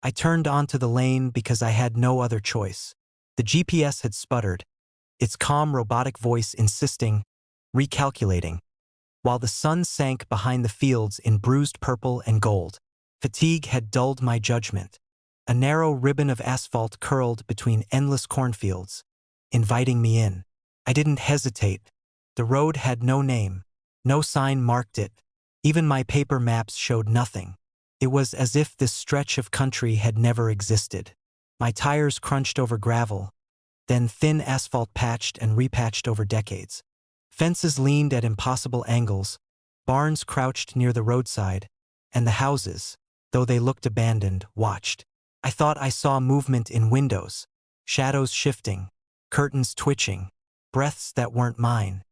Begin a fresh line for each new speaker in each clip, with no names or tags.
I turned onto the lane because I had no other choice. The GPS had sputtered, its calm robotic voice insisting, recalculating, while the sun sank behind the fields in bruised purple and gold. Fatigue had dulled my judgment. A narrow ribbon of asphalt curled between endless cornfields, inviting me in. I didn't hesitate. The road had no name. No sign marked it. Even my paper maps showed nothing. It was as if this stretch of country had never existed. My tires crunched over gravel, then thin asphalt patched and repatched over decades. Fences leaned at impossible angles, barns crouched near the roadside, and the houses, though they looked abandoned, watched. I thought I saw movement in windows, shadows shifting, curtains twitching, breaths that weren't mine.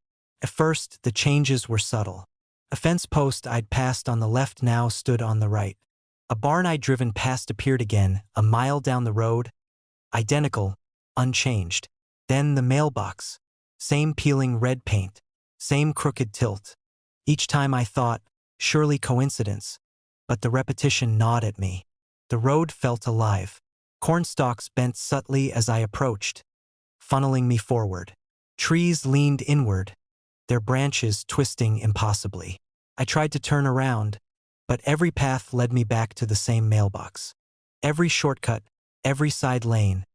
At first, the changes were subtle. A fence post I'd passed on the left now stood on the right. A barn I'd driven past appeared again, a mile down the road, identical, unchanged. Then the mailbox. Same peeling red paint, same crooked tilt. Each time I thought, surely coincidence, but the repetition gnawed at me. The road felt alive. Cornstalks bent subtly as I approached, funneling me forward. Trees leaned inward, their branches twisting impossibly. I tried to turn around, but every path led me back to the same mailbox. Every shortcut, every side lane,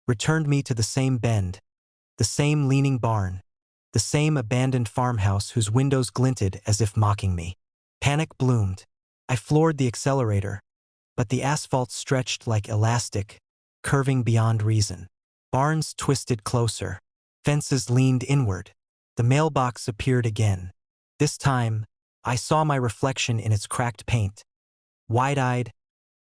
returned me to the same bend, the same leaning barn, the same abandoned farmhouse whose windows glinted as if mocking me. Panic bloomed. I floored the accelerator, but the asphalt stretched like elastic, curving beyond reason. Barns twisted closer. Fences leaned inward. The mailbox appeared again. This time, I saw my reflection in its cracked paint. Wide-eyed,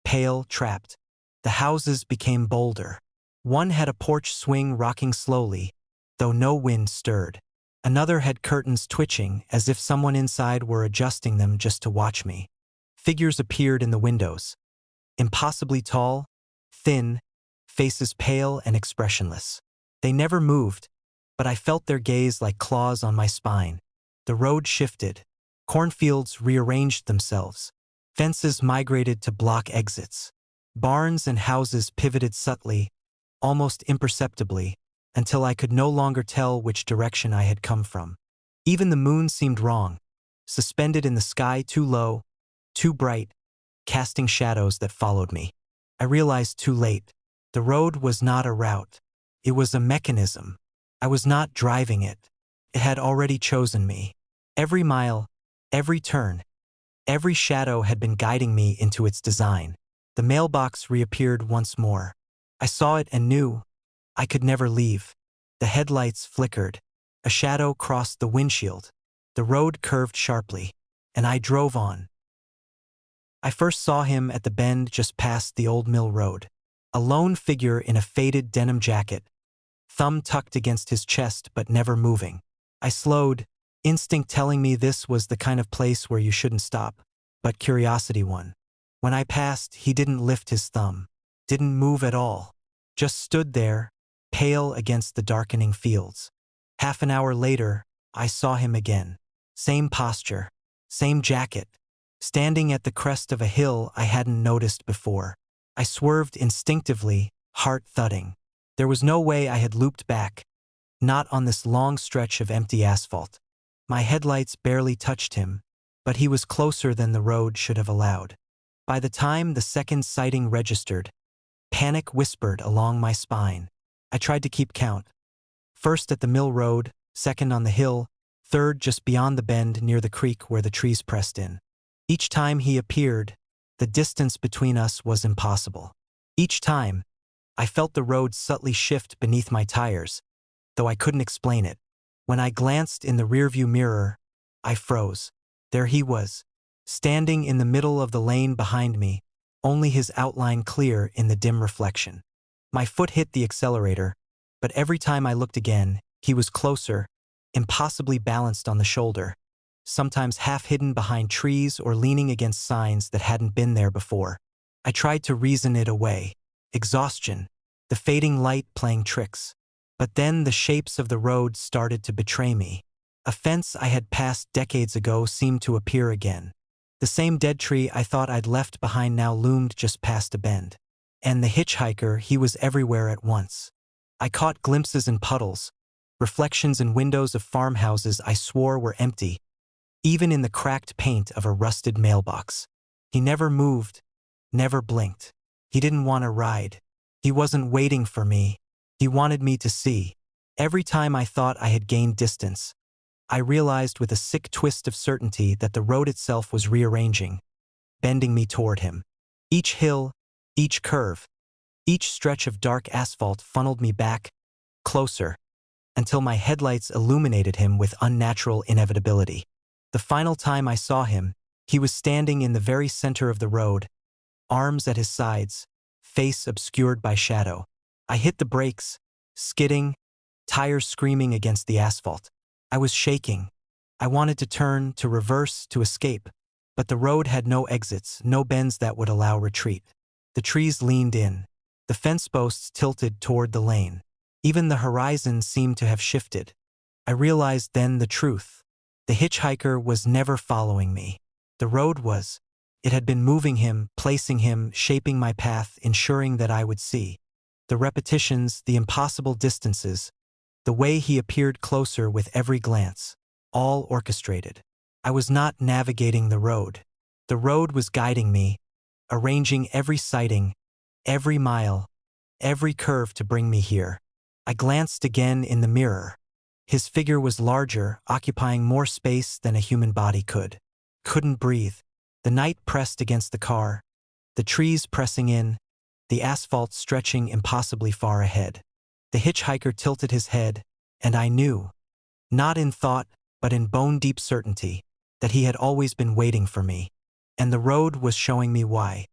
pale, trapped. The houses became bolder. One had a porch swing rocking slowly, though no wind stirred. Another had curtains twitching as if someone inside were adjusting them just to watch me. Figures appeared in the windows. Impossibly tall, thin, faces pale and expressionless. They never moved, but I felt their gaze like claws on my spine. The road shifted. Cornfields rearranged themselves. Fences migrated to block exits. Barns and houses pivoted subtly, almost imperceptibly, until I could no longer tell which direction I had come from. Even the moon seemed wrong, suspended in the sky too low, too bright, casting shadows that followed me. I realized too late. The road was not a route. It was a mechanism. I was not driving it. It had already chosen me. Every mile, every turn, every shadow had been guiding me into its design. The mailbox reappeared once more. I saw it and knew I could never leave. The headlights flickered. A shadow crossed the windshield. The road curved sharply, and I drove on. I first saw him at the bend just past the old mill road. A lone figure in a faded denim jacket, thumb tucked against his chest but never moving. I slowed, instinct telling me this was the kind of place where you shouldn't stop, but curiosity won. When I passed, he didn't lift his thumb, didn't move at all, just stood there, pale against the darkening fields. Half an hour later, I saw him again. Same posture, same jacket, standing at the crest of a hill I hadn't noticed before. I swerved instinctively, heart thudding. There was no way I had looped back, not on this long stretch of empty asphalt. My headlights barely touched him, but he was closer than the road should have allowed. By the time the second sighting registered, panic whispered along my spine. I tried to keep count. First at the mill road, second on the hill, third just beyond the bend near the creek where the trees pressed in. Each time he appeared, the distance between us was impossible. Each time, I felt the road subtly shift beneath my tires, though I couldn't explain it. When I glanced in the rearview mirror, I froze. There he was, standing in the middle of the lane behind me, only his outline clear in the dim reflection. My foot hit the accelerator, but every time I looked again, he was closer, impossibly balanced on the shoulder, sometimes half hidden behind trees or leaning against signs that hadn't been there before. I tried to reason it away. Exhaustion, the fading light playing tricks. But then the shapes of the road started to betray me. A fence I had passed decades ago seemed to appear again. The same dead tree I thought I'd left behind now loomed just past a bend. And the hitchhiker, he was everywhere at once. I caught glimpses in puddles, reflections in windows of farmhouses I swore were empty, even in the cracked paint of a rusted mailbox. He never moved, never blinked. He didn't want a ride. He wasn't waiting for me. He wanted me to see. Every time I thought I had gained distance, I realized with a sick twist of certainty that the road itself was rearranging, bending me toward him. Each hill, each curve, each stretch of dark asphalt funneled me back, closer, until my headlights illuminated him with unnatural inevitability. The final time I saw him, he was standing in the very center of the road, arms at his sides, face obscured by shadow. I hit the brakes, skidding, tires screaming against the asphalt. I was shaking. I wanted to turn, to reverse, to escape, but the road had no exits, no bends that would allow retreat. The trees leaned in. The fence posts tilted toward the lane. Even the horizon seemed to have shifted. I realized then the truth. The hitchhiker was never following me. The road was. It had been moving him, placing him, shaping my path, ensuring that I would see. The repetitions, the impossible distances, the way he appeared closer with every glance, all orchestrated. I was not navigating the road. The road was guiding me, arranging every sighting, every mile, every curve to bring me here. I glanced again in the mirror. His figure was larger, occupying more space than a human body could. Couldn't breathe. The night pressed against the car, the trees pressing in, the asphalt stretching impossibly far ahead. The hitchhiker tilted his head, and I knew, not in thought, but in bone-deep certainty, that he had always been waiting for me. And the road was showing me why.